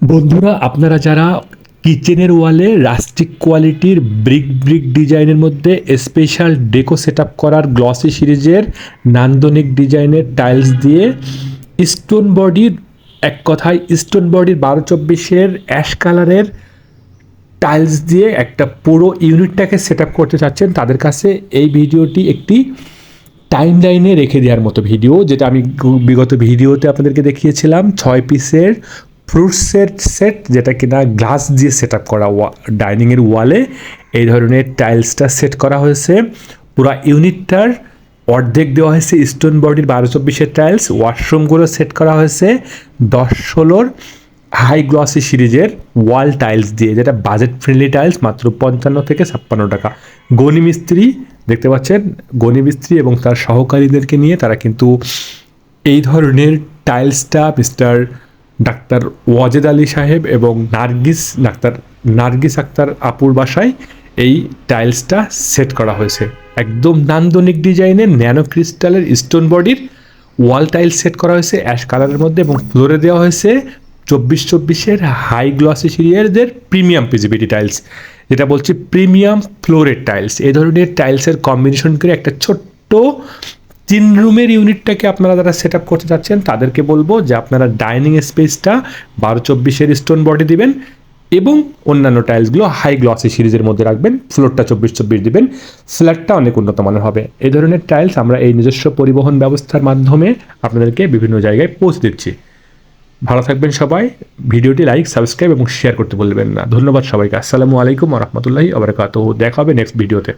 বন্ধুরা, আপনারা যারা কিচেনের ওয়ালে রাস্টিক কোয়ালিটির ব্রিক ডিজাইনের মধ্যে স্পেশাল ডেকো সেট আপ করার গ্লসি সিরিজের নান্দনিক ডিজাইনের টাইলস দিয়ে স্টোন বডির, এক কথায় স্টোন বডির 12-24-এর অ্যাশ কালারের টাইলস দিয়ে একটা পুরো ইউনিটটাকে সেট আপ করতে চাচ্ছেন, তাদের কাছে এই ভিডিওটি একটি টাইম লাইনে রেখে দেওয়ার মতো ভিডিও, যেটা আমি বিগত ভিডিওতে আপনাদেরকে দেখিয়েছিলাম 6 পিসের ফ্রুট সেট, যেটা কিনা গ্লাস দিয়ে সেট আপ করা ডাইনিংয়ের ওয়ালে এই ধরনের টাইলসটা সেট করা হয়েছে। পুরো ইউনিটটার অর্ধেক দেওয়া হয়েছে স্টোন বডির 12-24-এর টাইলস। ওয়াশরুমগুলো সেট করা হয়েছে 10-16 হাই গ্লসি সিরিজের ওয়াল টাইলস দিয়ে, যেটা বাজেট ফ্রেন্ডলি টাইলস, মাত্র 55 থেকে 56 টাকা। গনি মিস্ত্রি দেখতে পাচ্ছেন, গনি মিস্ত্রি এবং তার সহকারীদেরকে নিয়ে তারা কিন্তু এই ধরনের টাইলসটা মিস্টার ডাক্তার ওয়াজেদ আলী সাহেব এবং ডাক্তার নার্গিস আক্তার আপুর বাসায় এই টাইলসটা সেট করা হয়েছে। একদম নান্দনিক ডিজাইনের ন্যানো ক্রিস্টালের স্টোন বডির ওয়াল টাইলস সেট করা হয়েছে অ্যাশ কালারের মধ্যে, এবং ফ্লোরে দেওয়া হয়েছে 24-24-এর হাই গ্লসি সিরিজের প্রিমিয়াম পিজিবিটি টাইলস, যেটা বলছি প্রিমিয়াম ফ্লোরের টাইলস। এই ধরনের টাইলসের কম্বিনেশন করে একটা ছোট্ট 3 রুমের ইউনিটটাকে আপনারা যারা সেট আপ করতে চাচ্ছেন তাদেরকে বলবো যে আপনারা ডাইনিং স্পেসটা 12-24-এর স্টোন বডি দিবেন এবং অন্যান্য টাইলসগুলো হাই গ্লসি সিরিজের মধ্যে রাখবেন। ফ্লোরটা 24-24 দিবেন, ফ্ল্যাটটা অনেক উন্নত মানের হবে। এই ধরনের টাইলস আমরা এই নিজস্ব পরিবহন ব্যবস্থার মাধ্যমে আপনাদেরকে বিভিন্ন জায়গায় পৌঁছে দিচ্ছি। ভালো থাকবেন সবাই। ভিডিওটি লাইক, সাবস্ক্রাইব এবং শেয়ার করতে ভুলবেন না। ধন্যবাদ সবাইকে। আসসালামু আলাইকুম ওয়া রাহমাতুল্লাহি ওয়া বারাকাতুহু। দেখা হবে নেক্সট ভিডিওতে।